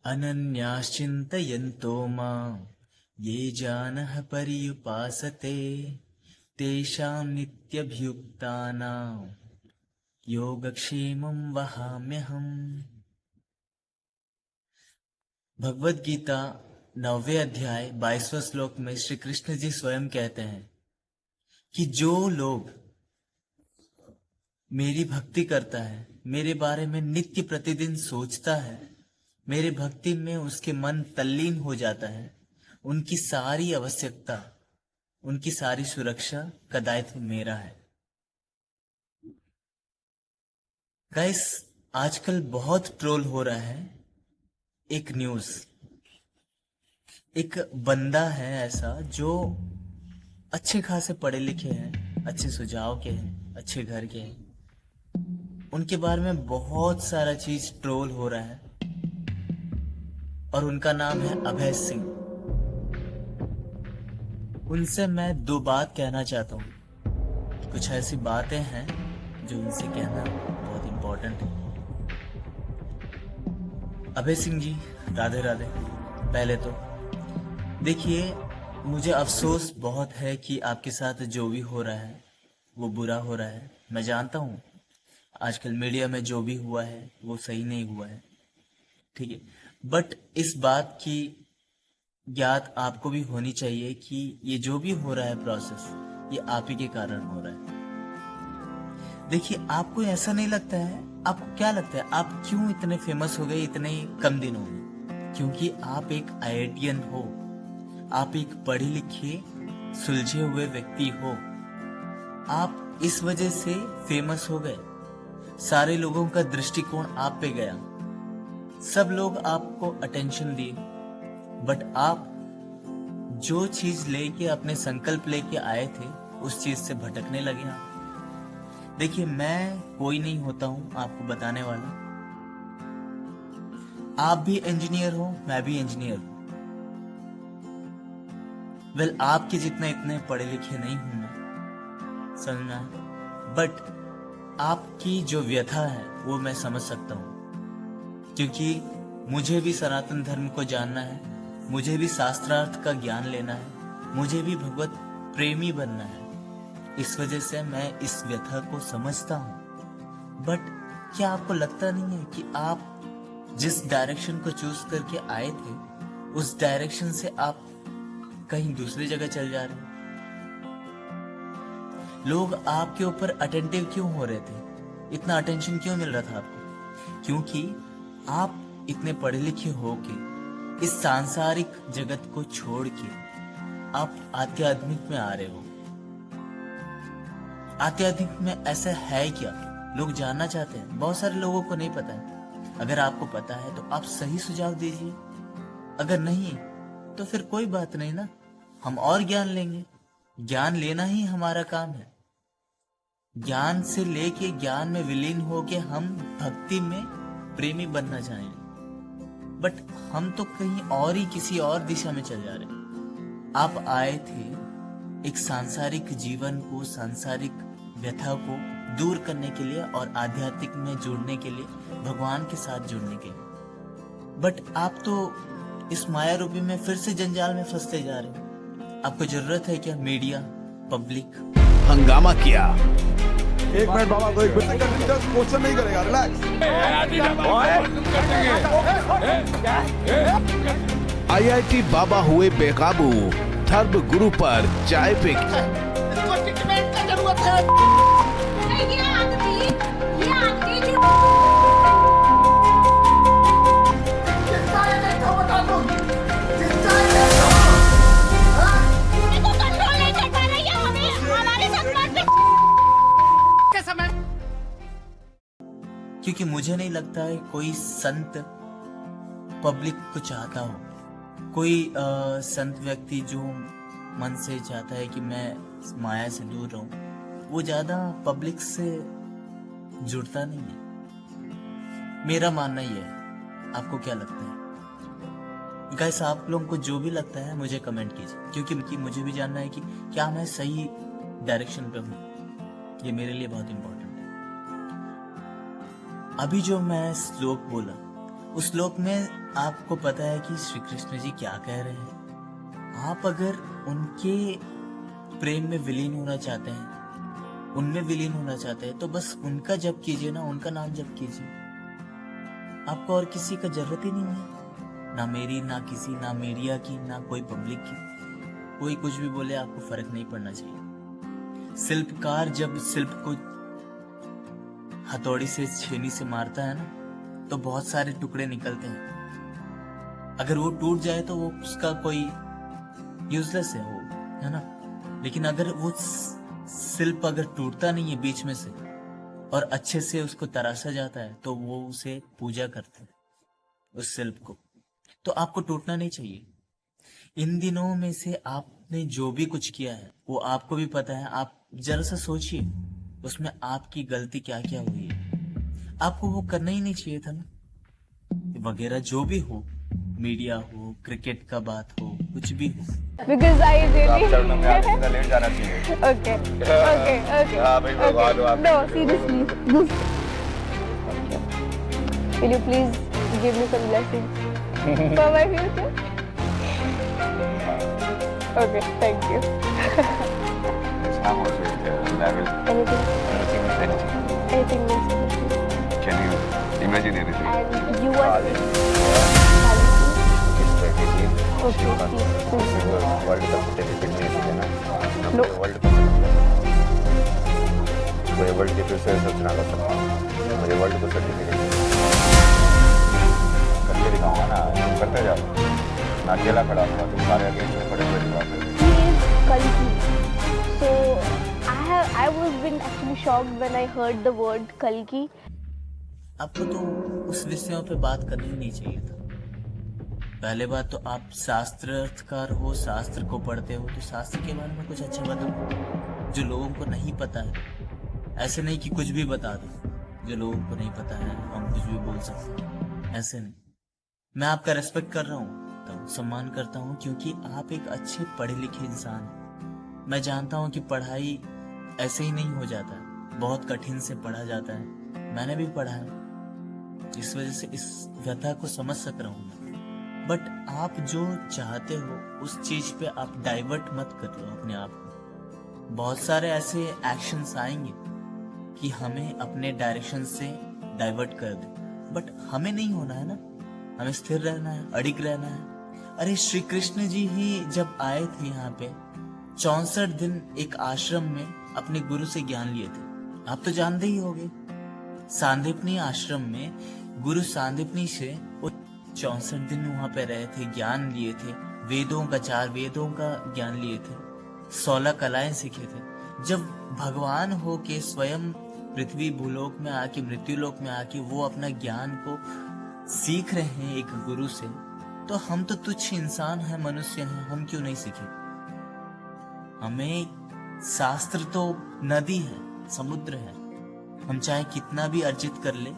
अनन्याश्चिन्तयन्तो मां ये जानः पर्युपासते तेषां नित्यभियुक्तानां योगक्षेमं वहाम्यहम्। भगवद गीता 9वें अध्याय 22वें श्लोक में श्री कृष्ण जी स्वयं कहते हैं कि जो लोग मेरी भक्ति करता है, मेरे बारे में नित्य प्रतिदिन सोचता है, मेरे भक्ति में उसके मन तल्लीन हो जाता है, उनकी सारी आवश्यकता, उनकी सारी सुरक्षा का दायित्व मेरा है। गाइस, आजकल बहुत ट्रोल हो रहा है एक न्यूज। एक बंदा है ऐसा जो अच्छे खासे पढ़े लिखे हैं, अच्छे सुझाव के हैं, अच्छे घर के हैं, उनके बारे में बहुत सारा चीज ट्रोल हो रहा है और उनका नाम है अभय सिंह। उनसे मैं दो बात कहना चाहता हूँ। कुछ ऐसी बातें हैं जो उनसे कहना बहुत इंपॉर्टेंट है। अभय सिंह जी, राधे राधे। पहले तो देखिए, मुझे अफसोस बहुत है कि आपके साथ जो भी हो रहा है वो बुरा हो रहा है। मैं जानता हूँ आजकल मीडिया में जो भी हुआ है वो सही नहीं हुआ है, ठीक है, बट इस बात की याद आपको भी होनी चाहिए कि ये जो भी हो रहा है प्रोसेस, ये आप ही के कारण हो रहा है। देखिए, आपको ऐसा नहीं लगता है, आपको क्या लगता है आप क्यों इतने फेमस हो गए इतने कम दिनों में? क्योंकि आप एक आईआईटीएन हो, आप एक पढ़े लिखे सुलझे हुए व्यक्ति हो। आप इस वजह से फेमस हो गए। सारे लोगों का दृष्टिकोण आप पे गया, सब लोग आपको अटेंशन दिए, बट आप जो चीज लेके, अपने संकल्प लेके आए थे, उस चीज से भटकने लगे आप। देखिए, मैं कोई नहीं होता हूं आपको बताने वाला। आप भी इंजीनियर हो, मैं भी इंजीनियर हूं। वेल, आपके जितना इतने पढ़े लिखे नहीं हूं मैं, समझ में आया, बट आपकी जो व्यथा है वो मैं समझ सकता हूं, क्योंकि मुझे भी सनातन धर्म को जानना है, मुझे भी शास्त्रार्थ का ज्ञान लेना है, मुझे भी भगवत प्रेमी बनना है। इस वजह से मैं इस व्यथा को समझता हूं। बट क्या आपको लगता नहीं है कि आप जिस डायरेक्शन को चूज करके आए थे, उस डायरेक्शन से आप कहीं दूसरी जगह चल जा रहे हो? लोग आपके ऊपर अटेंटिव क्यों हो रहे थे? इतना अटेंशन क्यों मिल रहा था आपको? क्योंकि आप इतने पढ़े लिखे हो के इस सांसारिक जगत को छोड़ के आप आध्यात्मिक में आ रहे हो। आध्यात्मिक में ऐसा है क्या, लोग जानना चाहते हैं। बहुत सारे लोगों को नहीं पता है। अगर आपको पता है तो आप सही सुझाव दीजिए, अगर नहीं तो फिर कोई बात नहीं ना, हम और ज्ञान लेंगे। ज्ञान लेना ही हमारा काम है। ज्ञान से लेके ज्ञान में विलीन होके हम भक्ति में प्रेमी बनना चाहेंगे, बट हम तो कहीं और ही किसी और दिशा में चल जा रहे हैं। आप आए थे एक सांसारिक जीवन को, सांसारिक व्यथा को दूर करने के लिए और आध्यात्मिक में जुड़ने के लिए, भगवान के साथ जुड़ने के लिए, बट आप तो इस माया रूपी में फिर से जंजाल में फंसते जा रहे हैं। आपको जरूरत है क्या मीडिया, पब्लिक? हंगामा किया। एक मिनट बाबा, तो एक मिनट क्वेश्चन नहीं करेगा, रिलैक्स। आईआईटी बाबा हुए बेकाबू, धर्म गुरु पर चाय पे ट्रीटमेंट का जरूरत है। ये आदमी क्योंकि मुझे नहीं लगता है कोई संत पब्लिक को चाहता हो, कोई संत व्यक्ति जो मन से चाहता है कि मैं माया से दूर रहूं, वो ज्यादा पब्लिक से जुड़ता नहीं है। मेरा मानना ये है। आपको क्या लगता है? गाइस, आप लोगों को जो भी लगता है मुझे कमेंट कीजिए, क्योंकि मुझे भी जानना है कि क्या मैं सही डायरेक्शन पे हूं। ये मेरे लिए बहुत इंपॉर्टेंट है। अभी जो मैं श्लोक बोला, उस श्लोक में आपको पता है कि श्री कृष्ण जी क्या कह रहे हैं। आप अगर उनके प्रेम में विलीन होना चाहते हैं, उनमें विलीन होना चाहते हैं, तो बस उनका जप कीजिए ना, उनका नाम जप कीजिए। आपको और किसी का जरूरत ही नहीं है, ना मेरी, ना किसी, ना मीडिया की, ना कोई पब्लिक की। कोई कुछ भी बोले, आपको फर्क नहीं पड़ना चाहिए। शिल्पकार जब शिल्प को हथौड़ी से, छेनी से मारता है ना, तो बहुत सारे टुकड़े निकलते हैं। अगर वो टूट जाए तो वो उसका कोई यूजलेस है, वो है ना। लेकिन अगर वो शिल्प अगर टूटता नहीं है बीच में से और अच्छे से उसको तराशा जाता है, तो वो उसे पूजा करते हैं, उस शिल्प को। तो आपको टूटना नहीं चाहिए। इन दिनों में से आपने जो भी कुछ किया है वो आपको भी पता है। आप जरा सा सोचिए उसमें आपकी गलती क्या क्या हुई है। आपको वो करना ही नहीं चाहिए था ना। वगैरह जो भी हो, मीडिया हो, क्रिकेट का बात हो, कुछ भी हो। Because I really चरणों में आप सीधा लेट जाना चाहिए। okay, okay, okay. हाँ भाई, भगवान हो आप। No, seriously. Will you please give me some blessings for my future? Okay, thank you. How was it? Level? Anything, Anything. anything means anything. Can you imagine anything? And you are Okay, please. World cup telefilm में है ना, No. World cup मुझे world के फिर से सोचना का सकता, मुझे वर्ल्ड को सर्टिफिकेट करके दिखाऊंगा ना। तुम करते जाओ ना, अकेला खड़ा हुआ, तुम सारे अगेंस्ट में खड़े हुए दिखाओ। He is Kalki. So I was been actually shocked when I heard the word Kalki. आपको तो उस विषयों पे बात करनी ही नहीं चाहिए था। पहले बात तो आप शास्त्रार्थकार हो, शास्त्र को पढ़ते हो, तो शास्त्र के बारे में कुछ अच्छा बताओ जो लोगों को नहीं पता है। ऐसे नहीं कि कुछ भी बता दो जो लोगों को नहीं पता है, हम कुछ भी बोल सकते हैं, ऐसे नहीं। मैं आपका रेस्पेक्ट कर रहा हूँ, तो सम्मान करता हूँ, क्योंकि आप एक अच्छे पढ़े लिखे इंसान हैं। मैं जानता हूँ कि पढ़ाई ऐसे ही नहीं हो जाता है, बहुत कठिन से पढ़ा जाता है। मैंने भी पढ़ा है, इस वजह से इस व्यथा को समझ सक रहा हूँ मैं। बट आप जो चाहते हो उस चीज पे आप डाइवर्ट मत करो अपने आप को। बहुत सारे ऐसे एक्शंस आएंगे कि हमें अपने डायरेक्शन से डाइवर्ट कर दे, बट हमें नहीं होना है ना। हमें स्थिर रहना है, अडिग रहना है। अरे श्री कृष्ण जी ही जब आए थे यहाँ पे 64 दिन एक आश्रम में अपने गुरु से ज्ञान लिए थे। आप तो जानते ही होंगे, सांदीपनी आश्रम में गुरु सांदीपनी से 64 दिन वहां पे रहे थे, ज्ञान लिए थे, वेदों का 4 वेदों का ज्ञान लिए थे, 16 कलाएं सीखे थे। जब भगवान हो के स्वयं पृथ्वी भूलोक में आके, मृत्युलोक में आके वो अपना ज्ञान को सीख रहे हैं एक गुरु से, तो हम तो तुच्छ इंसान हैं, मनुष्य हैं, हम क्यों नहीं सीखे। हमें शास्त्र तो नदी है, समुद्र है, हम चाहे कितना भी अर्जित कर ले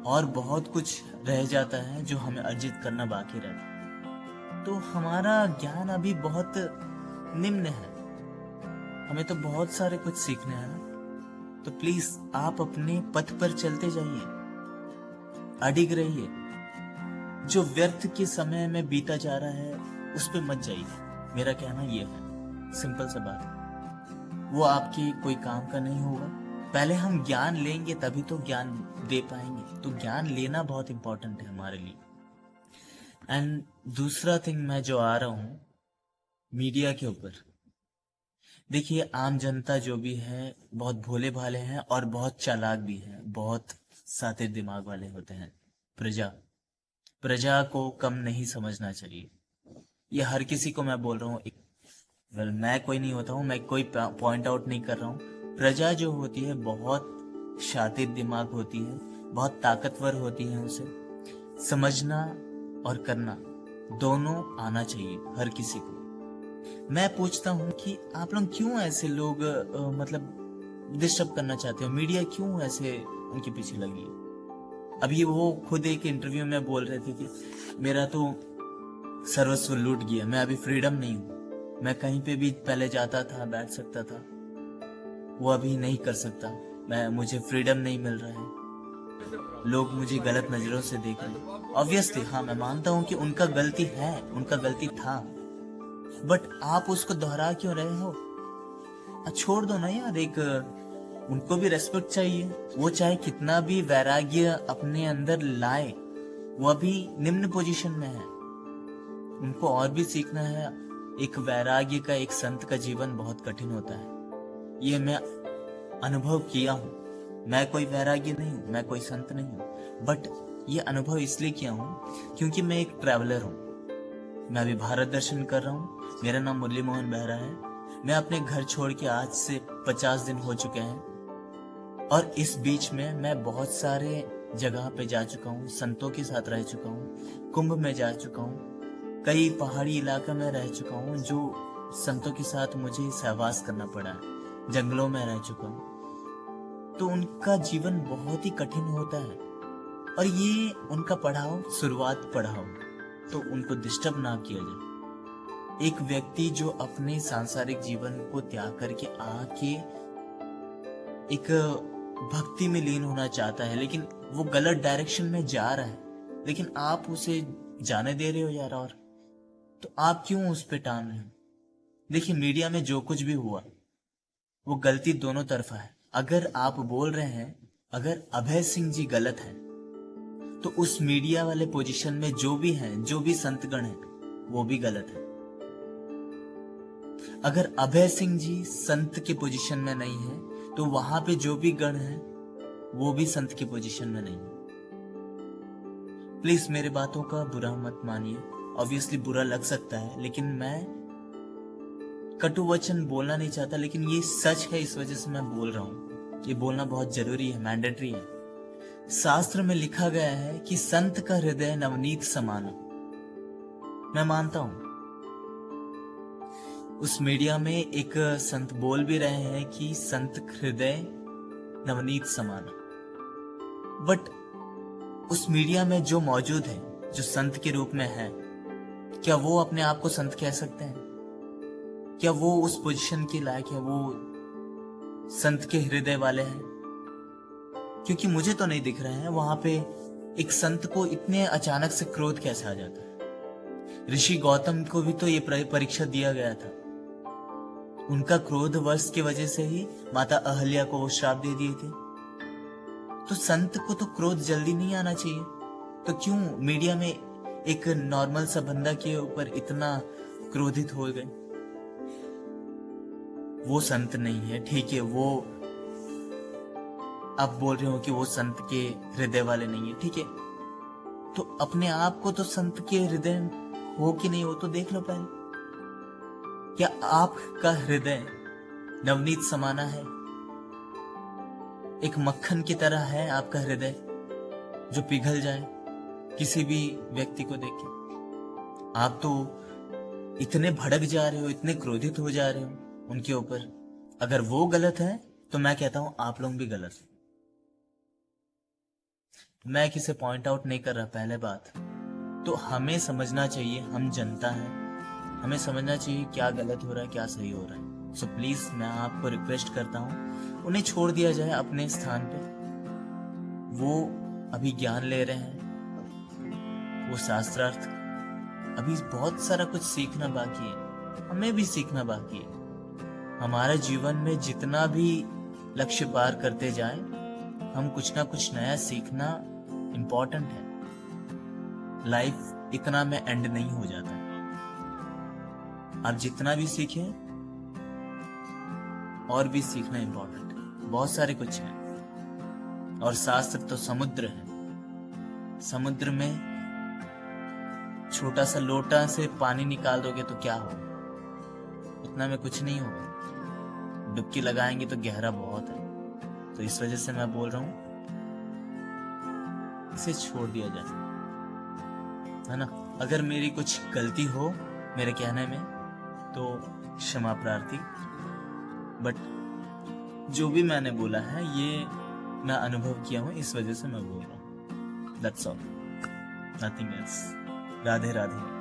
और बहुत कुछ रह जाता है जो हमें अर्जित करना बाकी रहता है। तो हमारा ज्ञान अभी बहुत निम्न है, हमें तो बहुत सारे कुछ सीखने हैं ना। तो प्लीज आप अपने पथ पर चलते जाइए, अडिग रहिए। जो व्यर्थ के समय में बीता जा रहा है उस पे मत जाइए। मेरा कहना ये है, सिंपल सा बात है, वो आपकी कोई काम का नहीं होगा। पहले हम ज्ञान लेंगे तभी तो ज्ञान दे पाएंगे। तो ज्ञान लेना बहुत इंपॉर्टेंट है हमारे लिए। एंड दूसरा थिंग मैं जो आ रहा हूं मीडिया के ऊपर, देखिए आम जनता जो भी है बहुत भोले भाले हैं और बहुत चालाक भी है, बहुत सातिर दिमाग वाले होते हैं। प्रजा को कम नहीं समझना चाहिए। ये हर किसी को मैं बोल रहा हूँ। मैं कोई नहीं होता हूँ, मैं कोई पॉइंट आउट नहीं कर रहा हूँ। प्रजा जो होती है बहुत शातिर दिमाग होती है, बहुत ताकतवर होती है। उसे समझना और करना दोनों आना चाहिए हर किसी को। मैं पूछता हूँ कि आप लोग क्यों ऐसे लोग मतलब डिस्टर्ब करना चाहते हो, मीडिया क्यों ऐसे उनके पीछे लगी है। अभी वो खुद एक इंटरव्यू में बोल रहे थे कि मेरा तो सर्वस्व लूट गया, मैं अभी फ्रीडम नहीं हूँ, मैं कहीं पे भी पहले जाता था, बैठ सकता था, वो अभी नहीं कर सकता, मुझे फ्रीडम नहीं मिल रहा है। लोग मुझे गलत नजरों से देख रहे हैं। ऑब्वियसली हाँ, मैं मानता हूँ कि उनका गलती है, उनका गलती था, बट आप उसको दोहरा क्यों रहे हो? छोड़ दो ना यार, एक उनको भी रेस्पेक्ट चाहिए। वो चाहे कितना भी वैराग्य अपने अंदर लाए, वो अभी निम्न पोजीशन में है, उनको और भी सीखना है। एक वैराग्य का, एक संत का जीवन बहुत कठिन होता है, ये मैं अनुभव किया हूँ। मैं कोई वैराग्य नहीं हूँ, मैं कोई संत नहीं हूँ, बट ये अनुभव इसलिए किया हूँ क्योंकि मैं एक ट्रैवलर हूँ। मैं अभी भारत दर्शन कर रहा हूँ। मेरा नाम मुरली मोहन बेहरा है। मैं अपने घर छोड़ के आज से 50 दिन हो चुके हैं, और इस बीच में मैं बहुत सारे जगह पे जा चुका हूँ, संतों के साथ रह चुका हूँ, कुंभ में जा चुका हूँ, कई पहाड़ी इलाका में रह चुका हूँ जो संतों के साथ मुझे सहवास करना पड़ा है, जंगलों में रह चुका हूँ। तो उनका जीवन बहुत ही कठिन होता है, और ये उनका पढ़ाओ, शुरुआत पढ़ाओ, तो उनको डिस्टर्ब ना किया जाए। एक व्यक्ति जो अपने सांसारिक जीवन को त्याग करके आके एक भक्ति में लीन होना चाहता है, लेकिन वो गलत डायरेक्शन में जा रहा है, लेकिन आप उसे जाने दे रहे हो यार, और तो आप क्यों उस पे टान रहे हो? देखिए, मीडिया में जो कुछ भी हुआ वो गलती दोनों तरफा है। अगर आप बोल रहे हैं अगर अभय सिंह जी गलत है, तो उस मीडिया वाले पोजीशन में जो भी हैं, जो भी संतगण हैं, वो भी गलत है। अगर अभय सिंह जी संत के पोजीशन में नहीं है, तो वहां पे जो भी गण है वो भी संत के पोजीशन में नहीं है। प्लीज मेरे बातों का बुरा मत मानिए। ऑब्वियसली बुरा लग सकता है, लेकिन मैं कटु वचन बोलना नहीं चाहता, लेकिन ये सच है, इस वजह से मैं बोल रहा हूँ। ये बोलना बहुत जरूरी है, मैंडेटरी है। शास्त्र में लिखा गया है कि संत का हृदय नवनीत समाना। मैं मानता हूं। उस मीडिया में एक संत बोल भी रहे हैं कि संत हृदय नवनीत समाना, बट उस मीडिया में जो मौजूद है, जो संत के रूप में है, क्या वो अपने आप को संत कह सकते हैं? क्या वो उस पोजीशन के लायक है? वो संत के हृदय वाले हैं? क्योंकि मुझे तो नहीं दिख रहे हैं। वहां पे एक संत को इतने अचानक से क्रोध कैसे आ जाता है? ऋषि गौतम को भी तो ये परीक्षा दिया गया था। उनका क्रोध वश की वजह से ही माता अहल्या को वो श्राप दे दिए थे। तो संत को तो क्रोध जल्दी नहीं आना चाहिए, तो क्यों मीडिया में एक नॉर्मल सा बंदा के ऊपर इतना क्रोधित हो गए? वो संत नहीं है, ठीक है। वो आप बोल रहे हो कि वो संत के हृदय वाले नहीं है, ठीक है। तो अपने आप को तो संत के हृदय हो कि नहीं हो तो देख लो पहले। क्या आपका हृदय नवनीत समाना है? एक मक्खन की तरह है आपका हृदय जो पिघल जाए किसी भी व्यक्ति को देख के? आप तो इतने भड़क जा रहे हो, इतने क्रोधित हो जा रहे हो उनके ऊपर। अगर वो गलत है तो मैं कहता हूं आप लोग भी गलत हैं। मैं किसे पॉइंट आउट नहीं कर रहा। पहले बात तो हमें समझना चाहिए, हम जनता हैं, हमें समझना चाहिए क्या गलत हो रहा है, क्या सही हो रहा है। सो प्लीज मैं आपको रिक्वेस्ट करता हूं, उन्हें छोड़ दिया जाए अपने स्थान पे। वो अभी ज्ञान ले रहे हैं, वो शास्त्रार्थ, अभी बहुत सारा कुछ सीखना बाकी है, हमें भी सीखना बाकी है। हमारा जीवन में जितना भी लक्ष्य पार करते जाएं, हम कुछ ना कुछ नया सीखना इम्पोर्टेंट है। लाइफ इतना में एंड नहीं हो जाता। आप जितना भी सीखें और भी सीखना इम्पोर्टेंट है। बहुत सारे कुछ है, और शास्त्र तो समुद्र है। समुद्र में छोटा सा लोटा से पानी निकाल दोगे तो क्या होगा? उतना में कुछ नहीं होगा। डुबकी लगाएंगे तो गहरा बहुत है। तो इस वजह से मैं बोल रहा हूं इसे छोड़ दिया जाए, है ना। अगर मेरी कुछ गलती हो मेरे कहने में तो क्षमा प्रार्थी, बट जो भी मैंने बोला है ये मैं अनुभव किया हूं, इस वजह से मैं बोल रहा हूं। That's all, nothing else. Radhe Radhe.